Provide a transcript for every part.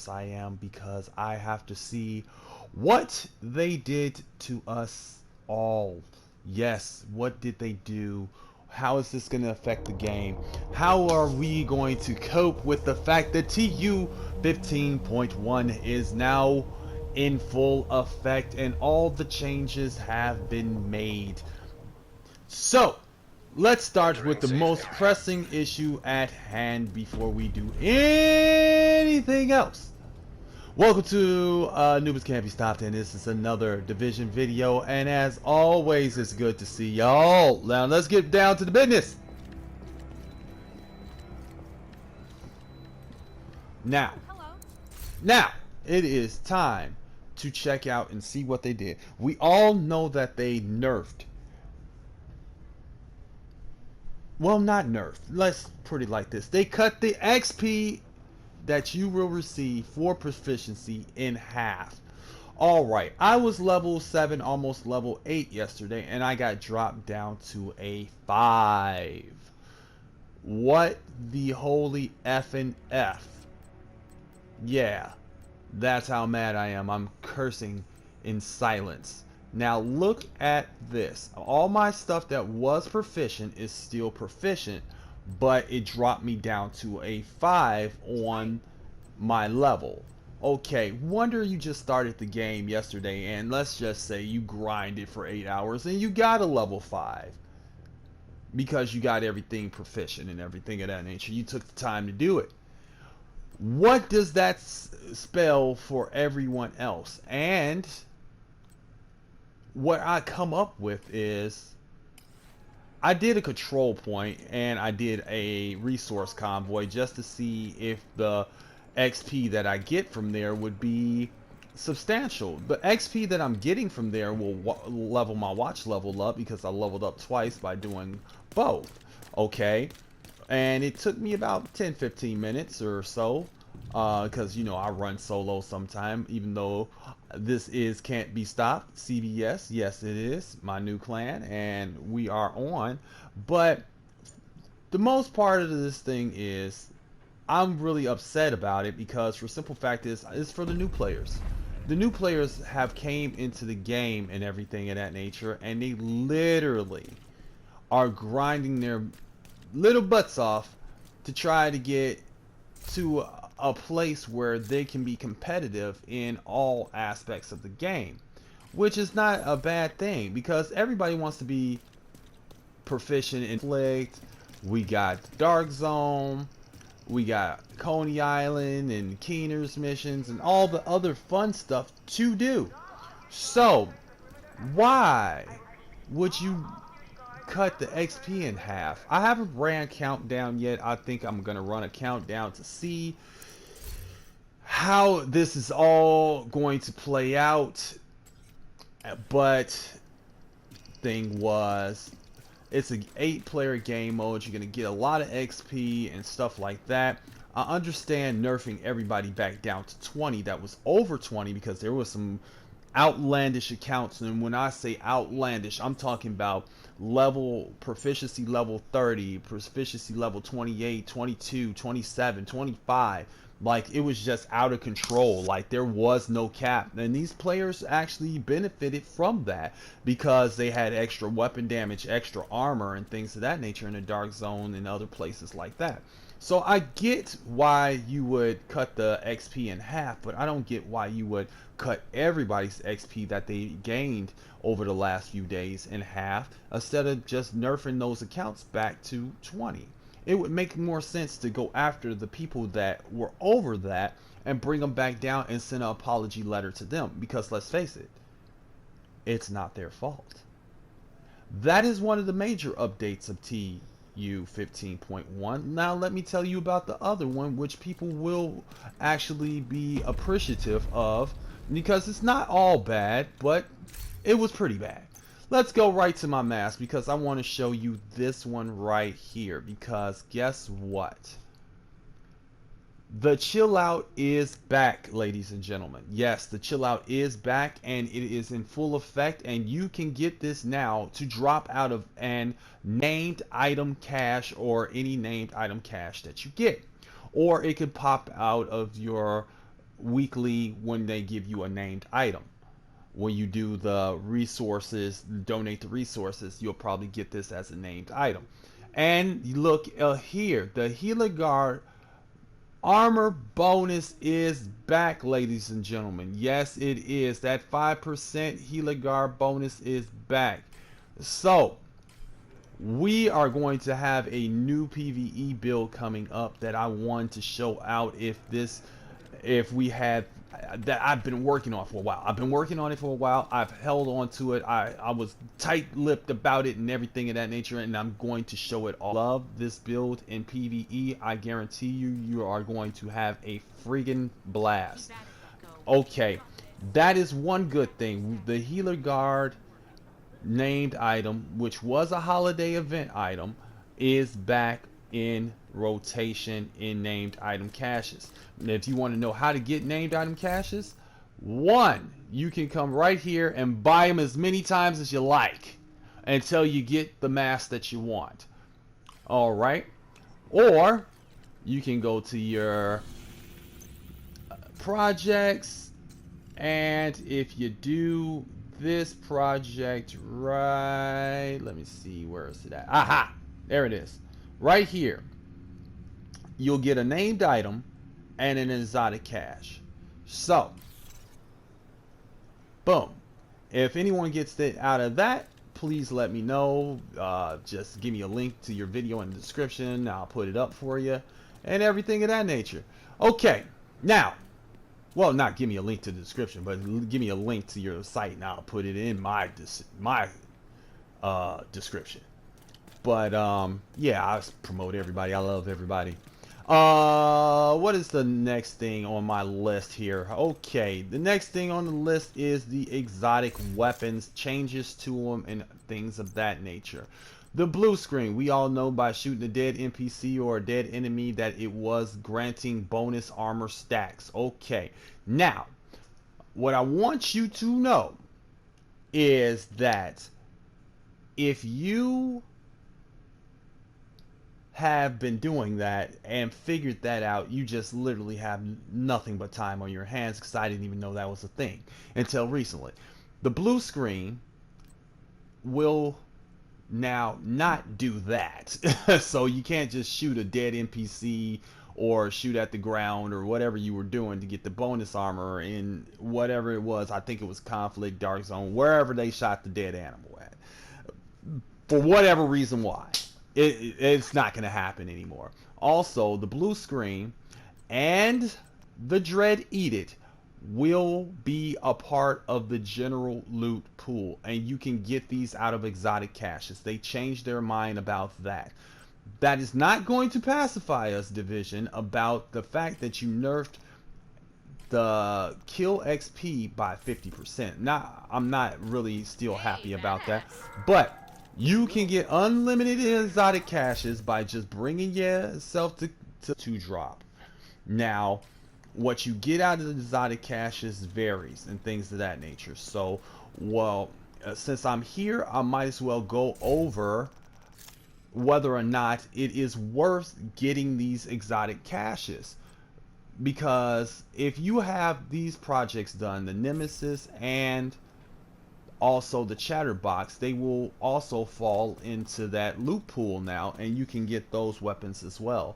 nerfs I am, because I have to see what they did to us all. Yes, what did they do? How is this going to affect the game? How are we going to cope with the fact that TU 15.1 is now in full effect and all the changes have been made? So, let's start with the most pressing issue at hand before we do anything else. Welcome to Noobs Can't Be Stopped, and this is another Division video, and as always, it's good to see y'all. Now, let's get down to the business. Now, it is time to check out and see what they did. We all know that they nerfed. Well, not nerfed. Let's put it like this. They cut the XP that you will receive for proficiency in half. Alright, I was level 7, almost level 8 yesterday, and I got dropped down to a 5. What the holy effing F. Yeah, that's how mad I am. I'm cursing in silence. Now look at this. All my stuff that was proficient is still proficient, but it dropped me down to a 5 on my level. Okay, wonder you just started the game yesterday and let's just say you grinded for 8 hours and you got a level 5 because you got everything proficient and everything of that nature. You took the time to do it. What does that spell for everyone else? And what I come up with is, I did a control point and I did a resource convoy just to see if the XP that I get from there would be substantial. The XP that I'm getting from there will level my watch level up because I leveled up twice by doing both. Okay, and it took me about 10-15 minutes or so because you know I run solo sometime, even though this is Can't Be Stopped CBS. Yes, it is my new clan and we are on. But the most part of this thing is I'm really upset about it because for simple fact is it's for the new players. The new players have came into the game and everything of that nature, and they literally are grinding their little butts off to try to get to a place where they can be competitive in all aspects of the game, which is not a bad thing because everybody wants to be proficient in Conflict. We got Dark Zone, we got Coney Island and Keener's missions and all the other fun stuff to do. So why would you cut the XP in half? I haven't ran countdown yet. I think I'm gonna run a countdown to see how this is all going to play out. But thing was, it's an 8-player game mode. You're gonna get a lot of XP and stuff like that. I understand nerfing everybody back down to 20 that was over 20 because there was some outlandish accounts, and when I say outlandish, I'm talking about level proficiency level 30, proficiency level 28, 22, 27, 25. Like, it was just out of control. Like, there was no cap, and these players actually benefited from that because they had extra weapon damage, extra armor, and things of that nature in the Dark Zone and other places like that. So I get why you would cut the XP in half, but I don't get why you would cut everybody's XP that they gained over the last few days in half instead of just nerfing those accounts back to 20. It would make more sense to go after the people that were over that and bring them back down and send an apology letter to them, because let's face it, it's not their fault. That is one of the major updates of TU 15.1. Now let me tell you about the other one, which people will actually be appreciative of, because it's not all bad, but it was pretty bad. Let's go right to my mask because I want to show you this one right here, because guess what? The chill out is back, ladies and gentlemen. Yes, the chill out is back and it is in full effect, and you can get this now to drop out of an named item cache or any named item cache that you get, or it could pop out of your weekly when they give you a named item. When you do the resources, donate the resources, you'll probably get this as a named item. And you look here, the Healer Guard armor bonus is back, ladies and gentlemen. Yes, it is. That 5% Healer Guard bonus is back. So, we are going to have a new PvE build coming up that I wanted to show out if we had that I've been working on for a while. I've been working on it for a while. I've held on to it. I was tight-lipped about it and everything of that nature, and I'm going to show it all. Love this build in PvE. I guarantee you are going to have a friggin' blast. Okay, that is one good thing. The Healer Guard named item, which was a holiday event item, is back in rotation in named item caches. And if you want to know how to get named item caches, one, you can come right here and buy them as many times as you like until you get the mask that you want. All right, or you can go to your projects, and if you do this project right, let me see, where is it at? Aha, there it is, right here. You'll get a named item and an exotic cache. So, boom. If anyone gets it out of that, please let me know. Just give me a link to your video in the description. I'll put it up for you and everything of that nature. Okay, now, well, not give me a link to the description, but give me a link to your site and I'll put it in my description. But yeah, I promote everybody. I love everybody. What is the next thing on my list here? Okay, the next thing on the list is the exotic weapons, changes to them and things of that nature. The blue screen, we all know by shooting a dead NPC or a dead enemy that it was granting bonus armor stacks. Okay, now what I want you to know is that if you have been doing that and figured that out, you just literally have nothing but time on your hands, because I didn't even know that was a thing until recently. The blue screen will now not do that. So you can't just shoot a dead NPC or shoot at the ground or whatever you were doing to get the bonus armor in whatever it was. I think it was Conflict, Dark Zone, wherever they shot the dead animal at. For whatever reason why. It's not going to happen anymore. Also, the blue screen and the Dread Eat It will be a part of the general loot pool, and you can get these out of exotic caches. They changed their mind about that. That is not going to pacify us, Division, about the fact that you nerfed the kill XP by 50%. Now, I'm not really still happy about that, but you can get unlimited exotic caches by just bringing yourself to drop. Now, what you get out of the exotic caches varies and things of that nature. So, well, since I'm here, I might as well go over whether or not it is worth getting these exotic caches. Because if you have these projects done, the Nemesis and also the Chatterbox, they will also fall into that loot pool now, and you can get those weapons as well.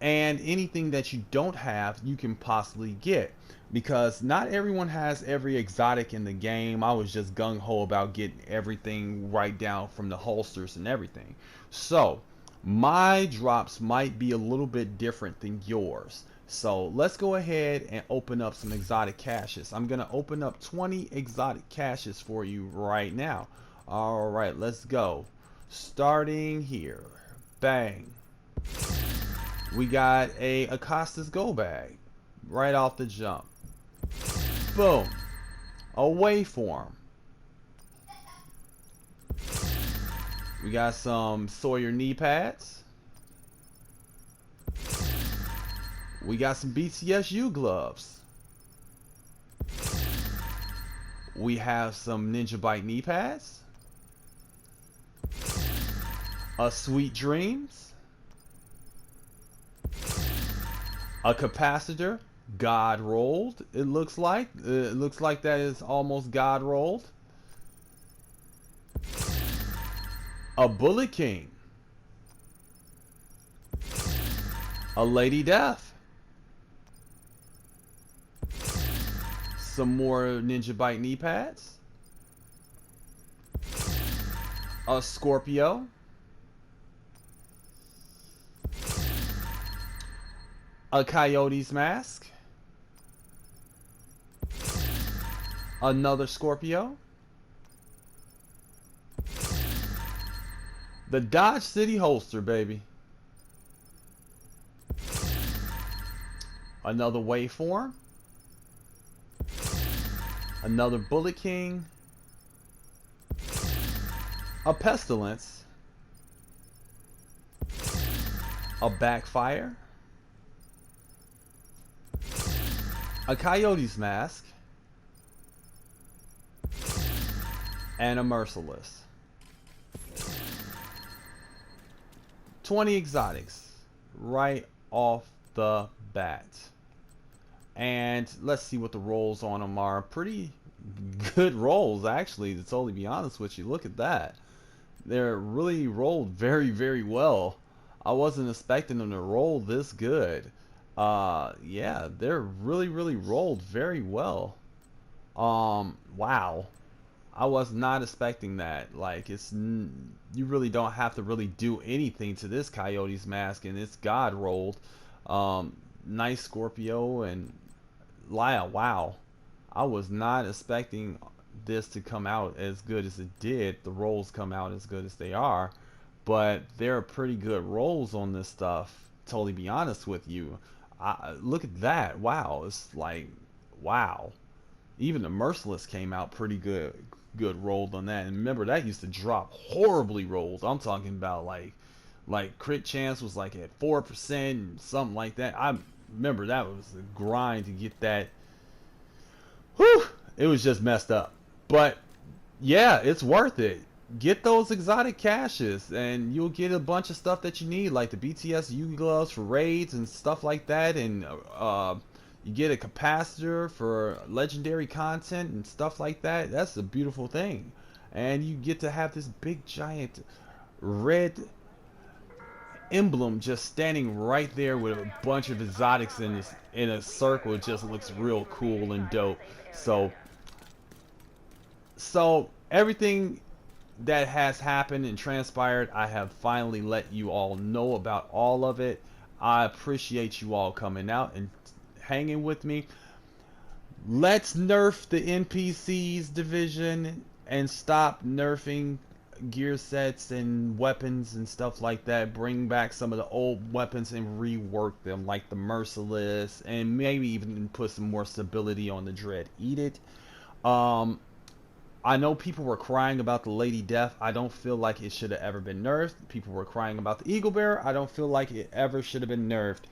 And anything that you don't have, you can possibly get, because not everyone has every exotic in the game. I was just gung-ho about getting everything right down from the holsters and everything. So my drops might be a little bit different than yours. So let's go ahead and open up some exotic caches. I'm going to open up 20 exotic caches for you right now. All right, let's go. Starting here. Bang. We got a Acosta's Go Bag right off the jump. Boom. A Waveform. We got some Sawyer knee pads. We got some BTSU gloves. We have some Ninja Bite knee pads. A Sweet Dreams. A capacitor. God rolled. It looks like that is almost God rolled. A Bullet King. A Lady Death. Some more Ninja Bite knee pads. A Scorpio. A Coyote's mask. Another Scorpio. The Dodge City holster, baby. Another Waveform. Another Bullet King. A Pestilence. A Backfire. A Coyote's mask. And a Merciless. 20 exotics right off the bat. And let's see what the rolls on them are. Pretty good rolls, actually, to totally be honest with you. Look at that. They're really rolled very, very well. I wasn't expecting them to roll this good. Yeah, they're really, really rolled very well. Wow. I was not expecting that. Like, you really don't have to really do anything to this Coyote's mask, and it's God rolled. Nice Scorpio, and wow. I was not expecting this to come out as good as it did. The rolls come out as good as they are, but there are pretty good rolls on this stuff. Totally be honest with you. Look at that. Wow. It's like, wow. Even the Merciless came out pretty good rolled on that. And remember, that used to drop horribly rolled. I'm talking about like crit chance was like at 4% and something like that. I remember that was a grind to get that. Whew, it was just messed up. But yeah, it's worth it. Get those exotic caches and you'll get a bunch of stuff that you need, like the BTS Yugi gloves for raids and stuff like that, and you get a capacitor for legendary content and stuff like that. That's a beautiful thing. And you get to have this big giant red emblem just standing right there with a bunch of exotics in a circle. It just looks real cool and dope. So everything that has happened and transpired, I have finally let you all know about all of it. I appreciate you all coming out and hanging with me. Let's nerf the NPCs division and stop nerfing gear sets and weapons and stuff like that. Bring back some of the old weapons and rework them, like the Merciless, and maybe even put some more stability on the Dread Eat It. I know people were crying about the Lady Death. I don't feel like it should have ever been nerfed. People were crying about the Eagle Bearer. I don't feel like it ever should have been nerfed.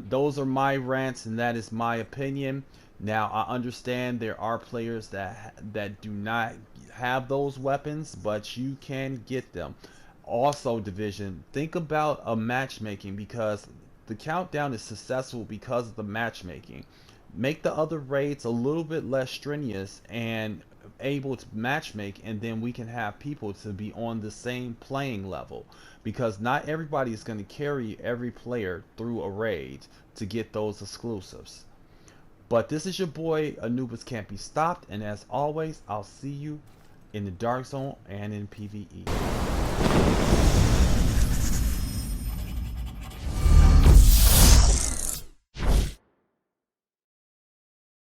Those are my rants, and that is my opinion. Now, I understand there are players that do not have those weapons, but you can get them. Also, Division, think about a matchmaking, because the countdown is successful because of the matchmaking. Make the other raids a little bit less strenuous and able to matchmake, and then we can have people to be on the same playing level, because not everybody is going to carry every player through a raid to get those exclusives. But this is your boy Anubis Can't Be Stopped, and as always, I'll see you in the Dark Zone and in PvE.